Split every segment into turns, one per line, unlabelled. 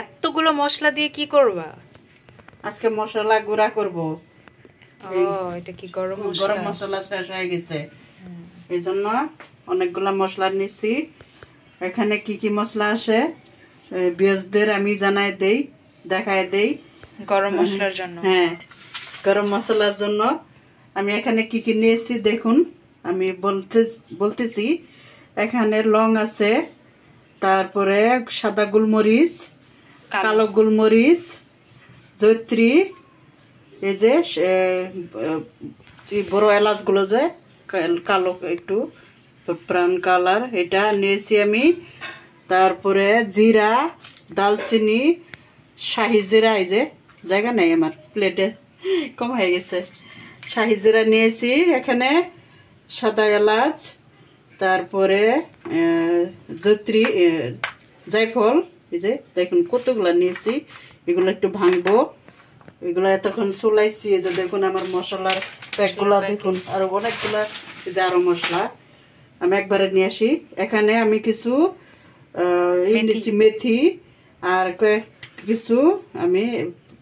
এতগুলো মশলা দিয়ে কি করবা?
আজকে মশলা গুঁড়া করব।
এটা কি গরম
মশলা শেষ হয়ে গেছে, এই জন্য অনেকগুলা মশলা নিছি। এখানে কি কি মশলা আসে বিয়াসদের আমি দেখায় দেই
গরম মশলার জন্য।
হ্যাঁ, গরম মশলার জন্য আমি এখানে কি কি নিয়েছি দেখুন। আমি বলতেছি এখানে লং আছে, তারপরে সাদা গোলমরিচ, কালো গোলমরিচ, জয়ত্রী, এই যে বড় এলাচগুলো যে কালো একটু ব্রাউন কালার, এটা নিয়েছি আমি। তারপরে জিরা, দালচিনি, শাহি জিরা, এই যে জায়গা নেই আমার প্লেটে, কম হয়ে গেছে। শাহি জিরা নিয়েছি এখানে, সাদা এলাচ, তারপরে জয়ত্রী, জায়ফল, এই যে দেখুন কতগুলো নিয়েছি। এগুলো একটু ভাঙবো, এগুলো এতক্ষণ চুলাইছি। এই যে দেখুন আমার মশলার প্যাকগুলা দেখুন, আরো অনেকগুলা, এই যে আরো মশলা আমি একবারে নিয়ে আসি। এখানে আমি কিছু নিয়েছি মেথি, আর কিছু আমি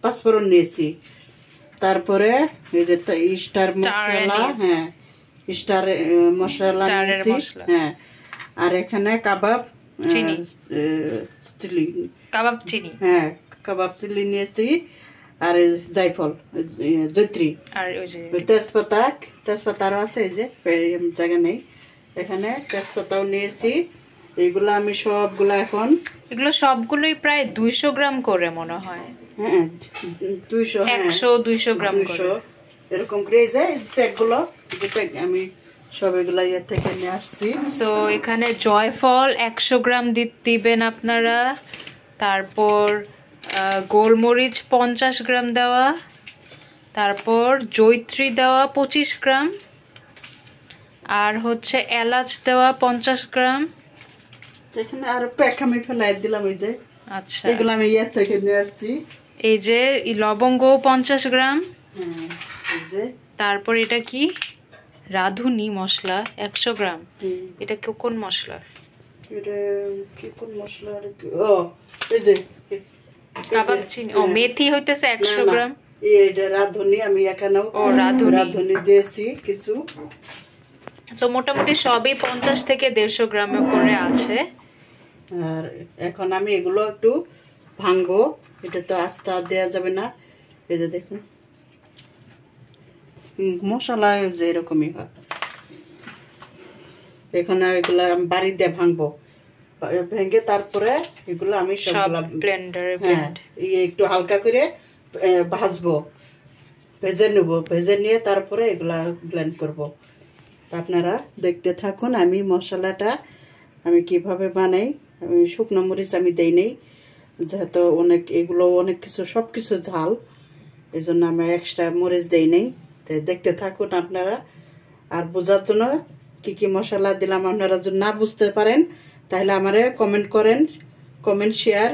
পাঁচফোড়ন নিয়েছি। তারপরে এই যে স্টার মশলা, হ্যাঁ স্টার মশলা নিয়েছি, হ্যাঁ। আর এখানে কাবাব চিলি, হ্যাঁ কাবাব চিলি নিয়েছি। আর জায়ফল, জয়ত্রী, আর তেজপাতা আরও আছে, এই যে জায়গা নেই এখানে, তেজপাতাও নিয়েছি। এইগুলো আমি সবগুলো এখন,
এগুলো সবগুলোই প্রায় 200 গ্রাম করে মনে হয়।
হ্যাঁ 200
গ্রাম
এরকম করে। এই যে প্যাকগুলো, যে প্যাক আমি সব এগুলা ইয়ে থেকে নিয়ে আসছি।
সো এখানে জয়ফল 100 গ্রাম দিবেন আপনারা। তারপর গোলমরিচ 50 গ্রাম দেওয়া, তারপর জয়ত্রী দেওয়া 25 গ্রাম, আর হচ্ছে এলাচ দেওয়া 50 গ্রাম।
এখানে আর প্যাক আমি ফেলাই দিলাম, এই যে
আচ্ছা
এগুলো আমি ইয়ে থেকে নিয়ে আসছি।
এই যে লবঙ্গ 50 গ্রাম,
এই যে
তারপর এটা কি রাঁধুনি মশলা 100 গ্রাম। এটা কোন মশলা?
এটা কি কোন মশলা? ও এই যে
কাবাব চিনি, ও মেথি হইতেছে 100 গ্রাম।
এটা রাঁধুনি, আমি এখানেও রাঁধুনি দিয়েছি কিছু।
তো মোটামুটি সবই 50 থেকে 150 গ্রাম করে আছে।
আর এখন আমি এগুলো একটু ভাঙবো, এটা তো আস্তে দেওয়া যাবে না। এই যে দেখুন মশলা যে এরকমই হয়। এখানে এগুলা আমি বাড়ি দিয়ে ভাঙবো, ভেঙে তারপরে এগুলো আমি সবগুলা
ব্লেন্ডারে,
হ্যাঁ একটু হালকা করে ভাজবো, ভেজে নেবো। ভেজে নিয়ে তারপরে এগুলা ব্লেন্ড করব। আপনারা দেখতে থাকুন আমি মশলাটা আমি কিভাবে বানাই। আমি শুকনো মরিচ আমি দেই নেই, যেহেতু এগুলো অনেক কিছু, সব কিছু ঝাল, এই জন্য আমি এক্সট্রা মরিচ দেই নেই। তো দেখতে থাকুন আপনারা। আর বোঝার জন্য কি কি মশলা দিলাম আপনারা যদি না বুঝতে পারেন তাহলে আমারে কমেন্ট করেন, কমেন্ট শেয়ার,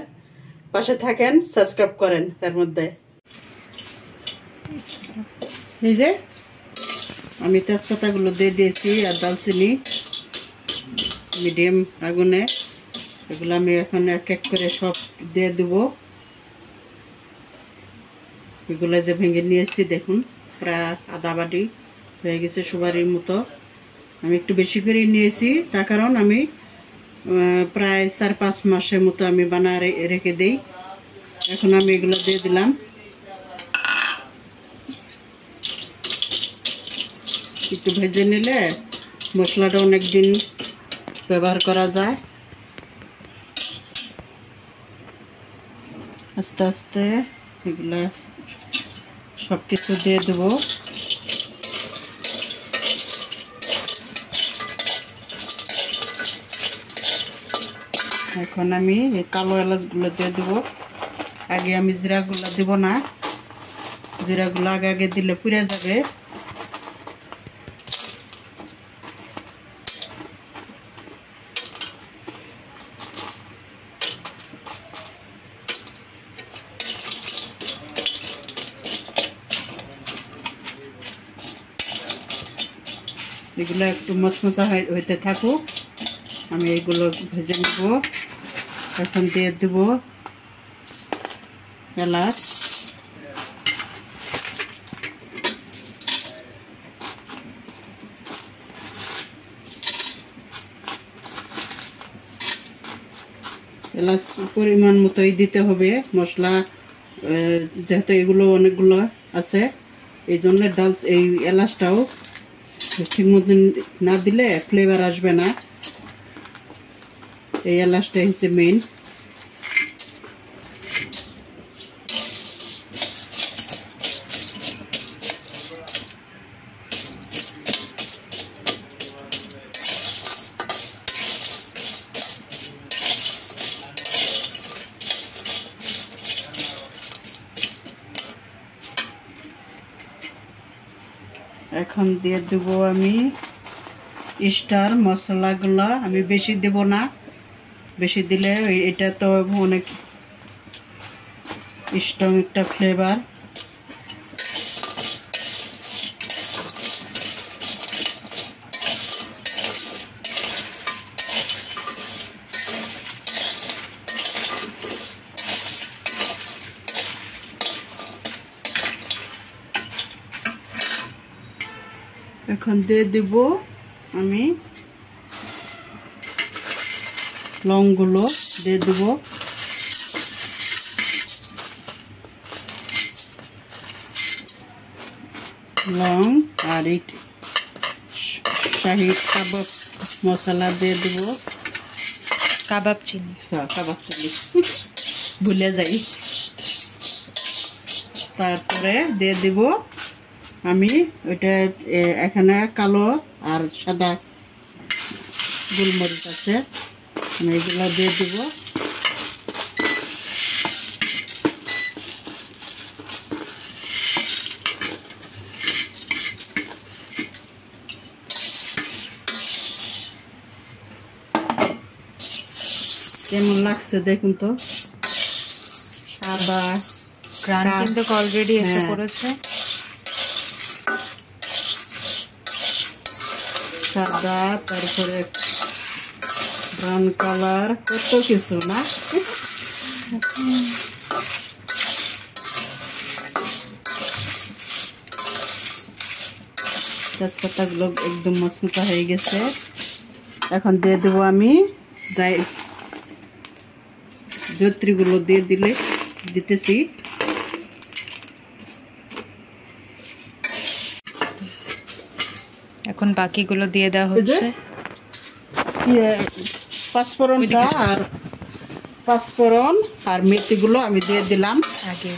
পাশে থাকেন, সাবস্ক্রাইব করেন। তার মধ্যে এই যে আমি তেজপাতাগুলো দিয়ে দিয়েছি, আর দালচিনি মিডিয়াম আগুনে, এগুলো আমি এখন এক এক করে সব দিয়ে দেবো। এগুলো যে ভেঙে নিয়েছি দেখুন, প্রায় আধা বাটি হয়ে গেছে সুপারির মতো। আমি একটু বেশি করে নিয়েছি, তার কারণ আমি প্রায় 4-5 মাসের মতো আমি বানায় রেখে দেই। এখন আমি এগুলো দিয়ে দিলাম। একটু ভেজে নিলে মশলাটা অনেক দিন ব্যবহার করা যায়। আস্তে আস্তে এগুলা সব কিছু দিয়ে দেবো। এখন আমি এই কালো এলাচগুলো দিয়ে দেবো। আগে আমি জিরাগুলো দেব না, জিরাগুলো আগে আগে দিলে পুড়ে যাবে। এগুলো একটু মশমশা হইতে থাকুক, আমি এইগুলো ভেজে নেব। এখন দিয়ে দেব এলাচ, এলাচ পরিমাণ মতোই দিতে হবে। মশলা যেহেতু এগুলো অনেকগুলো আছে, এই জন্য এই এলাচটাও ঠিক মতন না দিলে ফ্লেভার আসবে না। এই এলাচটা হচ্ছে মেইন। এখন দিয়ে দেবো আমি স্টার মশলাগুলো। আমি বেশি দেব না, বেশি দিলে এটা তো অনেক স্ট্রং একটা ফ্লেভার। এখন দিয়ে দেব আমি লংগুলো দিয়ে দেব, লং আর শাহি কাবাব মশলা দিয়ে দেব,
কাবাব চিনি,
কাবাব চিনি ভুলে যাই। তারপরে দিয়ে দেব আমি ওইটা এখানে কালো আর সাদা গোলমরিচ আছে, আমি এগুলো দিয়ে দেব। কেমন লাগছে দেখুন তো, সাদা
গ্রান কিন্তু অলরেডি এসে পড়েছে।
সাদা, তারপরে ব্রাউন কালার, কত কিছু না। তেজপাতাগুলো একদম মচমচা হয়ে গেছে। এখন দিয়ে দেবো আমি জত্রিগুলো দিয়ে দিতেছি।
এখন বাকিগুলো দিয়ে দেওয়া হচ্ছে।
পাঁচফোড়নটা আর পাঁচফোড়ন আর মেথিগুলো আমি দিয়ে দিলাম।
আগে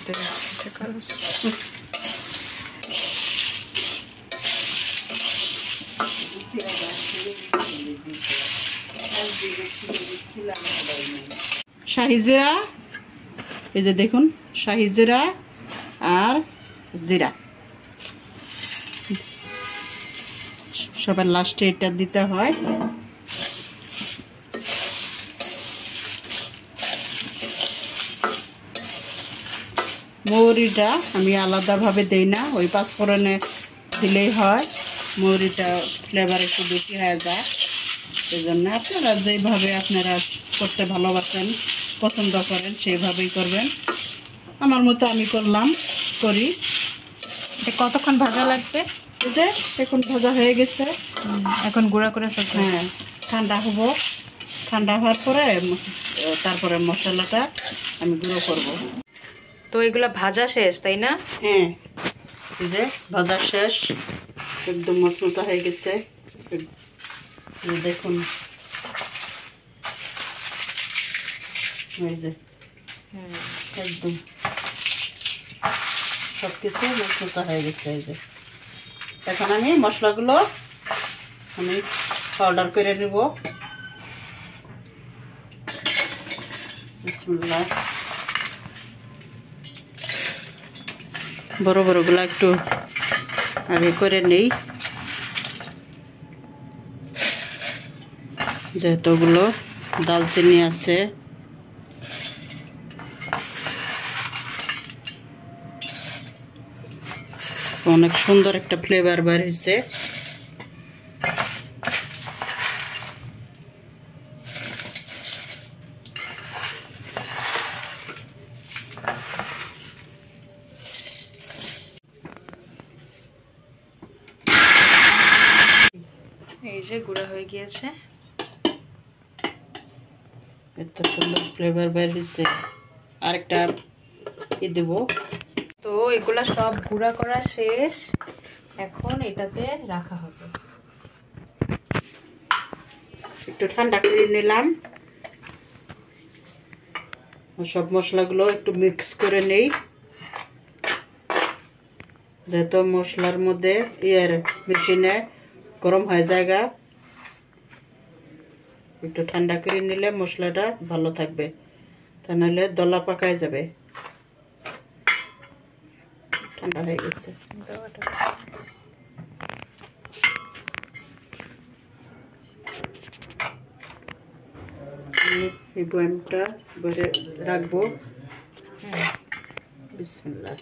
শাহি জিরা, এই যে দেখুন শাহি জিরা আর জিরা, সবার লাস্টে এটা দিতে হয়। মৌরিটা আমি আলাদাভাবে দেই না, ওই পাঁচফোড়নে দিলেই হয়। মৌরিটা ফ্লেভার একটু বেশি হয়ে যায়, এই জন্য আপনারা যেইভাবে আপনারা করতে ভালোবাসেন, পছন্দ করেন, সেইভাবেই করবেন। আমার মতো আমি করি।
এটা কতক্ষণ ভাজা লাগবে?
এই যে এখন ভাজা হয়ে গেছে,
এখন গুঁড়া করে ফেলতে।
হ্যাঁ, ঠান্ডা হওয়ার পরে তারপরে মশলাটা আমি গুঁড়ো করব।
তো এগুলো ভাজা শেষ, তাই না?
হ্যাঁ, এই যে ভাজা শেষ, একদম মচমচা হয়ে গেছে। দেখুন এই যে একদম সব কিছু মচমচা হয়ে গেছে। এই যে এখন আমি মশলাগুলো আমি পাউডার করে নেব। বিসমিল্লাহ। বড় বড়গুলো একটু আগে করে নেই, যেহেতু ওগুলো দালচিনি আছে। অনেক সুন্দর একটা ফ্লেভার বের হয়েছে।
যে গুঁড়া হয়ে গিয়েছে।
এত সুন্দর ফ্লেভার বের হচ্ছে। আরেকটা দেব।
তো এগুলা সব গুঁড়া করা শেষ, এখন এটাতে রাখা হবে।
একটু ঠান্ডা করে নিলাম, সব মশলাগুলো একটু মিক্স করে নেই, যেহেতু মশলার মধ্যে মেশিনে গরম হয়ে জায়গা। একটু ঠান্ডা করে নিলে মশলাটা ভালো থাকবে, তা নাহলে দলা পাকায় যাবে। ঠান্ডা হয়ে গেছে। এই বয়ামটা ভরে রাখবো। বিসমিল্লাহ।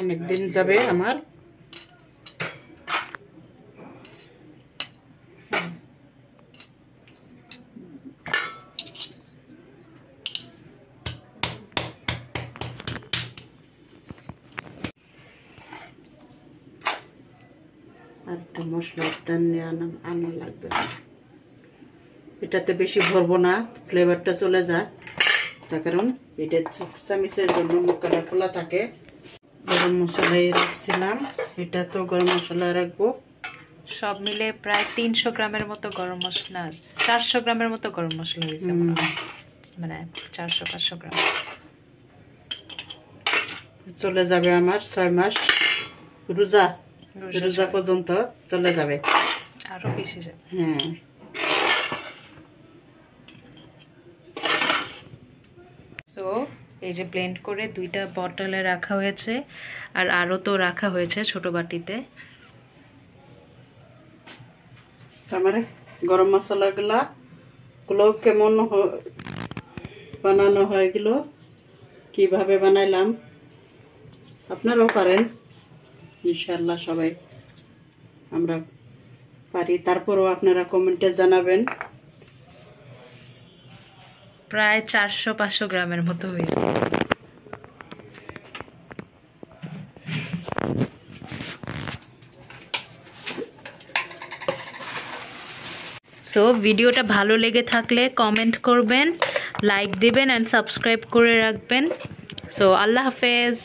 অনেক দিন যাবে আমার। আর একটা মশলার দানি আনা লাগবে। এটাতে বেশি ভরবো না, ফ্লেভারটা চলে যায়, তার কারণ এটা চামিচের জন্য মুখটা খোলা থাকে। গরম মশলাই রাখছিলাম, এটা তো গরম মশলা রাখবো।
সব মিলে প্রায় 300 গ্রামের মতো গরম মশলা, 400 গ্রামের মতো গরম মশলা হয়েছে, মানে 400-500 গ্রাম।
চলে যাবে আমার 6 মাস, রোজা পর্যন্ত চলে যাবে,
আরো বেশি যাবে।
হ্যাঁ।
সো এই যে ব্লেন্ড করে 2টা বটলে রাখা হয়েছে, আর আরো তো রাখা হয়েছে ছোট বাটিতে।
আমার গরম মশলাগুলো কেমন বানানো হয়ে গেল, কিভাবে বানাইলাম আপনারাও পারেন ইনশাআল্লাহ। সবাই আমরা পারি, তারপরও আপনারা কমেন্টে জানাবেন।
প্রায় 400-500 গ্রামের মতো হয়ে যাবে। সো ভিডিওটা ভালো লেগে থাকলে কমেন্ট করবেন, লাইক দিবেন অ্যান্ড সাবস্ক্রাইব করে রাখবেন। সো আল্লাহ হাফেজ।